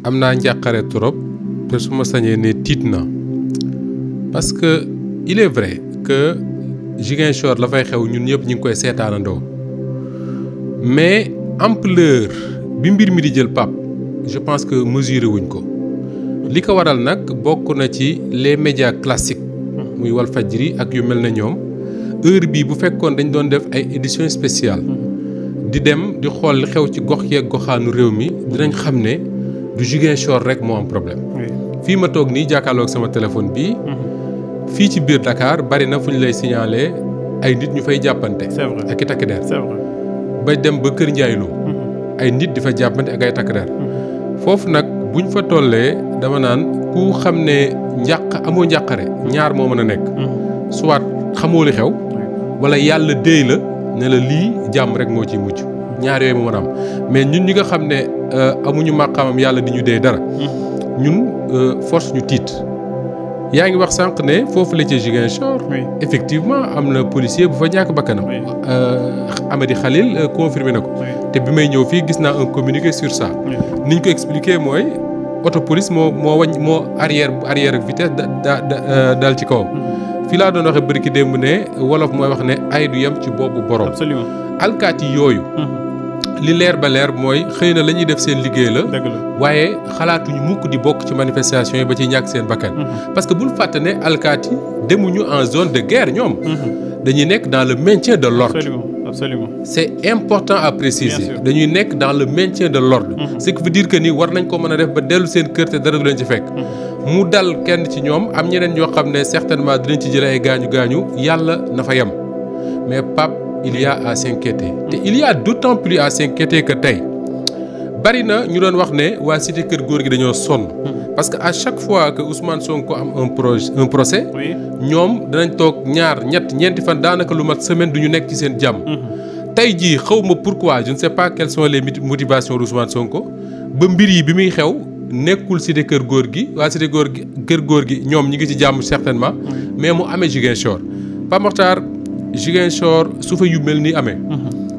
am naa njàqare trop te su ma sañee ne tiit na parce que il est vrai que Ziguinchor la fay xew ñun ñëpp ñu ngi koy seetaanandoo mais ampleur bi mbir mi di jël Pape je pense que mesuré wuñ ko li ko waral nag bokk na ci les médias classiques muy Walfadjri ak yu mel na ñoom heure bii bu fekkoon dañ doon def ay édition spéciale di dem di xool li xew ci gox yeeg goxaanu réew mi dinañ xam ne du Ziguinchor rek moo am problème. fii ma toog nii jàkkaarloog sama téléphone bi fii ci biir Dakar bari na fu ñu lay signaler ay nit ñu fay jàppante. c'est vrai ak i takk der. c'est vrai ba dem ba Kër Ndiaye Lo ay nit di fa jàppante ak ay takk der. foofu nag buñ fa tollee dama naan ku xam ne amoo njàqare ñaar moo mën a nekk. soit xamoo li xew. wala yàlla déy la ne la lii jàmm rek moo ciy mucc ñaar yooyu moo mën a am mais ñun ñi nga xam ne amuñu màqaamam yàlla di ñu dee dara. ñun force ñu tiit. yaa ngi wax sànq ne foofu la ci Ziguinchor. effectivement am na policier bu fa ñàkk bakkanam. Amady Khalil confirmé na ko. te bi may ñëw fii gis naa un communiqué sur ça. niñ ko expliqué mooy auto police moo arrière ak vitesse dal ci kawam. fii laa doon waxee bëri ki démb ne wolof mooy wax ne ay du yem ci boobu borom. absolument alkaati yooyu. li leer ba leer mooy xëy na la ñuy def seen liggéey la. dëgg la waaye xalaatuñu mukk di bokk ci manifestation yi ba ci ñàkk seen bakkan. parce que bul fàtte ne alkaati demuñu en zone de guerre ñoom. dañuy nekk dans le maintien de l'ordre. absolument c'est important à préciser. dañuy nekk dans le maintien de l'ordre. ce qui veut dire que ni war nañ ko mën a def ba dellu seen kër te dara du leen ci fekk. mu dal kenn ci ñoom am ñeneen ñoo xam ne certainement dinañ ci jëlee ay gaañu yàlla na fa yem mais Pape il y a à s'inquiéter te il y a d'autant plus à s'inquiéter que tey bari na ñu doon wax ne waa cité kër góor gi dañoo sonn parce que à chaque fois que Ousmane Sonko am un procès ñoom danañ toog ñeenti fan daanaka lu mat semaine du ñu nekk ci seen jàmm tey jii xaw ma pourquoi je ne sais pas quelles sont les motivations de Ousmane Sonko ba mbir yi bi muy xew nekkul cité kër góor gi waa cité kër góor gi ñoom ñi ngi ci jàmm certainement mais mu amee Ziguinchor Pape Makhtar Ziguinchor su fa yu mel ni amee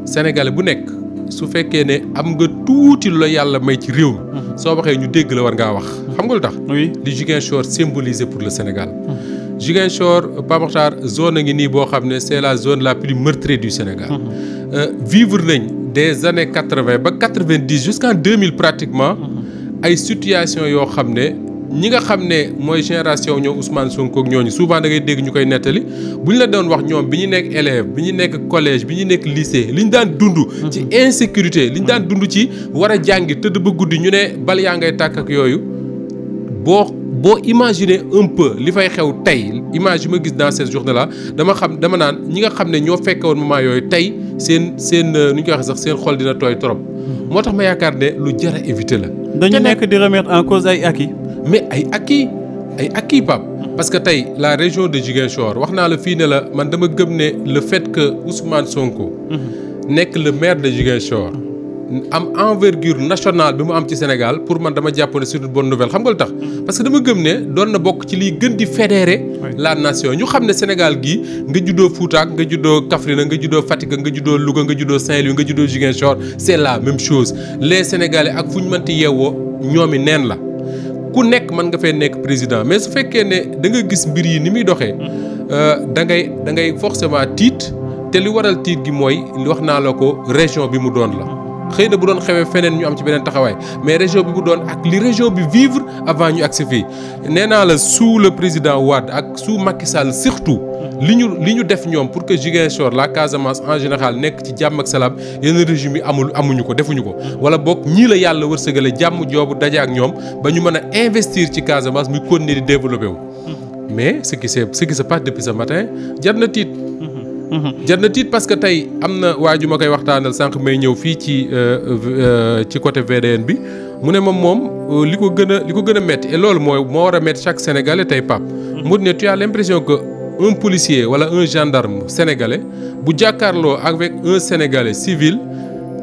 Sénégalais bu nekk su fekkee ne am nga tuuti lu la yàlla may ci réew mi soo waxee ñu dégg la war ngaa wax xam nga lu tax li Ziguinchor symbolisé pour le Sénégal Ziguinchor Pape Makhtar zone a ngi nii boo xam ne c'est la zone la plus meurtrie du Sénégal vivre nañ des années 80 ba 90 jusqu'en 2000 pratiquement ay situation yoo xam ne ñi nga xam ne mooy génération ñoom Ousmane Sonko ak ñooñu souvent da ngay dégg ñu koy nettali bu ñu la doon wax ñoom bi ñu nekk élève bi ñu nekk collège bi ñu nekk lycée li ñu daan dund ci insécurité li ñu daan dund ci war a jàngi tëdd ba guddi ñu ne bal yaa ngay tàkk ak yooyu boo imaginer un peu li fay xew tey image yi ma gis dans ces journée-là dama naan ñi nga xam ne ñoo fekke woon moment yooyu tey seen nu ñu koy waxee sax seen xol dina tooy trop moo tax ma yaakaar ne lu jar a éviter la. dañu nekk di remettre en cause ay acquis. mais ay acquis Pape parce que tey la région de Ziguinchor wax naa la fii ne la man dama gëm ne le fait que Ousmane Sonko. nekk le maire de Ziguinchor. am envergure nationale bi mu am ci Sénégal pour man dama jàpp ne c'est une bonne nouvelle xam nga lu tax. parce que dama gëm ne doon na bokk ci liy gën di fédérer la nation ñu xam ne Sénégal gii nga juddoo Fouta nga juddoo Kaffrine nga juddoo Fatick nga juddoo Louga nga juddoo Saint-Louis nga juddoo Ziguinchor c'est la même chose les Sénégalais ak fu ñu mënti yeewoo ñoomi neen la ku nekk mën nga fee nekk président mais su fekkee ne da nga gis mbir yi ni muy doxee da ngay forcément tiit te li waral tiit gi mooy wax naa la ko région bi mu doon la. xëy na bu doon xewee feneen ñu am ci beneen taxawaay mais région bi mu doon ak li région bi vivre avant ñu agsi fii nee naa la sous le président Wade ak sous Macky Sall surtout li ñu def ñoom pour que Ziguinchor la Casamance en général nekk ci jàmm ak salaam yenn régime yi amuñu ko defuñu ko wala boog ñii la yàlla wërsëgale jàmm joobu daje ak ñoom ba ñu mën a investir ci Casamance muy continuer di développer wu mais ce qui se passe depuis ce matin jar na tiit parce que tey am na waa ju ma koy waxtaanal sànq may ñëw fii ci côté VDN bi mu ne moom li ko gën a métti et loolu moo war a métti chaque Sénégalais tey Pape mu ne tu as l'impression que un policier wala un gendarme sénégalais bu jàkkaarloo avec un Sénégalais civil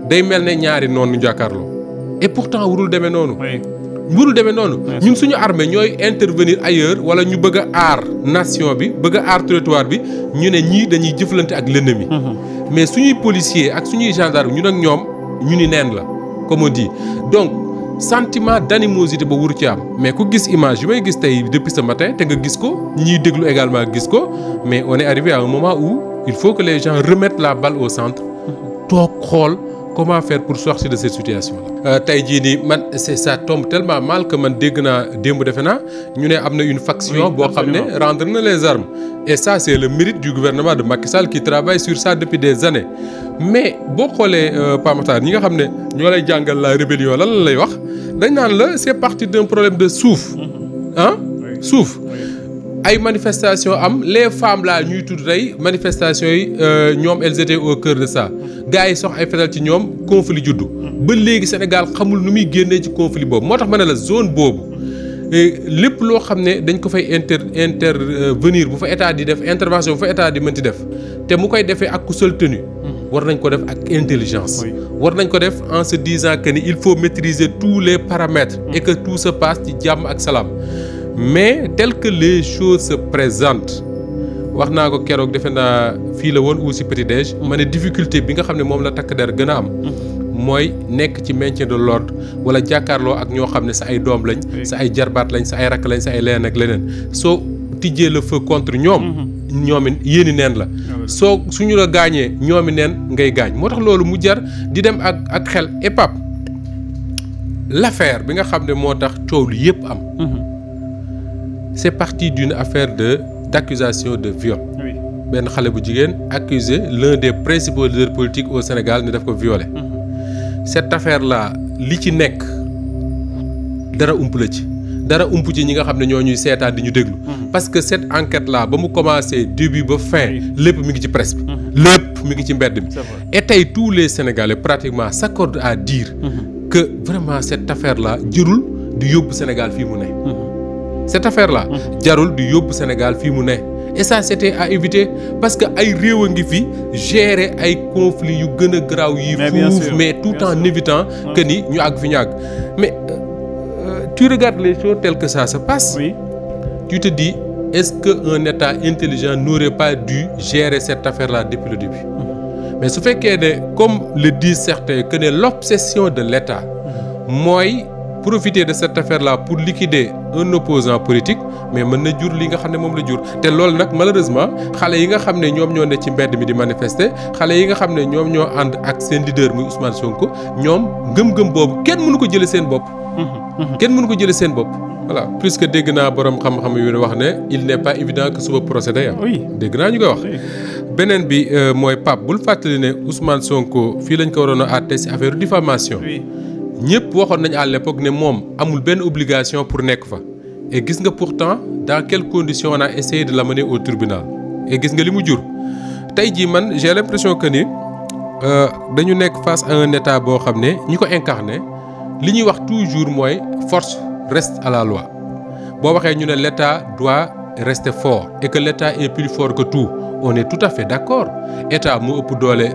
day mel ne ñaari noonu jàkkaarloo et pourtant warul demee noonu. ñun suñu armée ñooy intervenir ailleurs wala ñu bëgg a aar nation bi bëgg a aar territoire bi ñu ne ñii dañuy jëflante ak l'ennemi mais suñuy policier ak suñuy gendarme ñun ak ñoom ñu ni neen la comme on dit donc sentiment d'animosité ba wuru ci am mais ku gis image yi may gis tey depuis ce matin te nga gis ko ñi déglu également gis ko mais on est arrivé à un moment où il faut que les gens remettent la balle au centre toog xool comment faire pour sortir de cette situation là. tey jii nii man ça tombe tellement mal que man dégg naa démb defe naa ñu ne am na une faction boo xam ne rendre na les armes et ça c'est le mérite du gouvernement de Macky Sall qui travaille sur ça depuis des années mais boo xoolee Pape Makhtar ñi nga xam ne ñoo lay jàngal la rébellion lan la lay wax dañ naan la c'est parti d'un problème de suuf suuf ay manifestation am les femmes là ñuy tudd tey manifestation yi ñoom elles étaient au cœur de ça gars yi sox ay fetal ci ñoom conflit juddu ba léegi Sénégal xamul nu muy génnee ci conflit boobu moo tax ma ne la zone boobu lépp loo xam ne dañ ko fay intervenir bu fa état di def intervention bu fa état di mënti def te mu koy defee ak ku seul tenue war nañ ko def ak intelligence war nañ ko def en se disant que ni il faut maîtriser tous les paramètres et que tout se passe ci jàmm ak salaam mais tel que les choses se présentent wax naa ko keroog defe naa fii la woon ou si petit déj ma ne difficulté bi nga xam ne moom la takk der gën a am mooy nekk ci maintien de l'ordre wala jàkkaarloo ak ñoo xam ne sa ay doom lañ sa ay jarbaat lañ sa ay rakk lañ sa ay leneen ak leneen soo tijjee le feu contre ñoomi yéeni neen la soo suñu la gaañee ñoomi neen ngay gaañ moo tax loolu mu jar di dem ak xel et Pape l'affaire bi nga xam ne moo tax coow lu yëpp am c'est parti d'une affaire d'accusation de viol benn xale bu jigéen accusé l'un des principaux leaders politiques au Sénégal ni daf ko violé cette affaire là li ci nekk dara ump la ci dara ump ci ñi nga xam ne ñoo ñuy seetaan di ñu déglu parce que cette enquête là ba mu commencé début ba fin lépp mi ngi ci presse bi lépp mi ngi ci mbedd mi et tey tous les Sénégalais pratiquement s'accordent à dire que vraiment cette affaire là jërul di yóbbu Sénégal fii mu ne cette affaire là jarul di yóbbu Sénégal fii mu ne et ça c'était à éviter parce que ay réew a ngi fi gérer ay conflits yu gën a garaaw yi fuuf mais tout en évitant que ni ñu àgg fi ñu àgg mais tu regardes les choses telles que ça se passe tu te dis est-ce qu'un État intelligent n'aurait pas dû gérer cette affaire là depuis le début mais su fekkee ne comme le disent certains que ne l'obsession de l'État mooy profiter de cette affaire-là pour liquider un opposant politique mais mën na jur li nga xam ne moom la jur te loolu nag malheureusement xale yi nga xam ne ñoom ñoo ne ci mbedd mi di manifester xale yi nga xam ne ñoom ñoo ànd ak seen leader muy Ousmane Sonko ñoom gëm-gëm boobu kenn mënu ko jëlee seen bopp. kenn mënu ko jëlee seen bopp. voilà puisque dégg naa borom xam-xam yu wax ne il n'est pas évident que suba procès day am. dégg naa ñu koy wax. beneen bi mooy Pape bul fàttali ne Ousmane Sonko fii lañ ko waroon a àtte ci affaire diffamation. ñëpp waxoon nañu à l'époque ne moom amul benn obligation pour nekk fa et gis nga pourtant dans quelles conditions on a essayé de l'amener au tribunal et gis nga li mu jur tey jii man j'ai l'impression que ni dañu nekk face à un état boo xam ne ñi ko incarné li ñuy wax toujours mooy force reste à la loi boo waxee ñu ne l'état doit rester fort et que l'état est plus fort que tout on est tout à fait d'accord état moo ëpp doole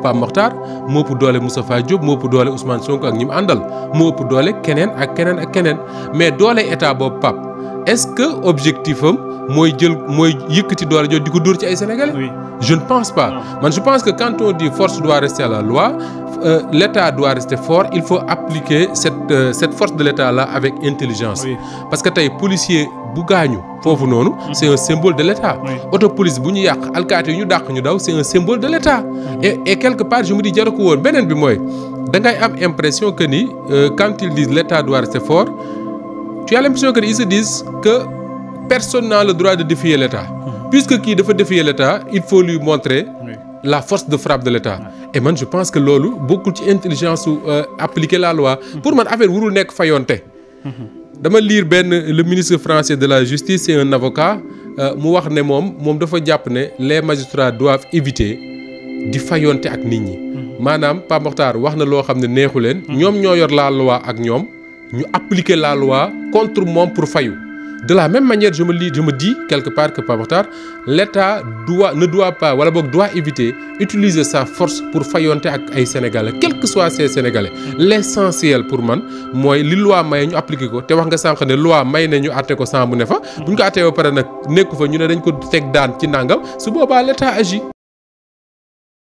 Pape Makhtar moo ëpp doole Moustapha Diop moo ëpp doole Ousmane Sonko ak ñi mu àndal moo ëpp doole keneen ak keneen ak keneen mais doole état boobu Pape est-ce que objectif am mooy yëkkati doole jooju di ko dóor ci ay Sénégalais. je ne pense pas. man je pense que quand on dit force doit rester à la loi l'État doit rester fort il faut appliquer cette force de l'État là avec intelligence. parce que tey policier bu gaañu foofu noonu. c'est un symbole de l'État. auto police bu ñu yàq alkaati yu ñu dàq ñu daw c'est un symbole de l'État. et quelque part je me dis jaru ko woon beneen bi mooy da ngay am impression que ni quand ils disent l'État doit rester fort tu as l'impression que ils se disent que personne n'a le droit de défier l'État. puisque kii dafa défier l'État il faut lui montrer la force de frappe de l'État. et man je pense que loolu bokkul ci intelligence su appliquer la loi. pour man affaire warul nekk fayonte. dama lire le ministre français de la justice c'est un avocat mu wax ne moom dafa jàpp ne les magistrats doivent éviter di fayonte ak nit ñi. maanaam Pape Makhtar wax na loo xam ne neexu leen. ñoom ñoo yor la loi ak ñoom ñu appliquer la loi contre moom pour fayu. de la même manière je me dis quelque part que Pape Makhtar l'État ne doit pas wala boog doit éviter utiliser sa force pour fayonte ak ay Sénégalais quels que soient ces Sénégalais. l'essentiel pour man mooy li loi may ñu appliquer ko te wax nga sànq ne loi may na ñu àtte ko sans mu ne fa. bu ñu ko àttee ba pare nag nekku fa ñu ne dañ ko teg daan ci nangam su boobaa l'État agit.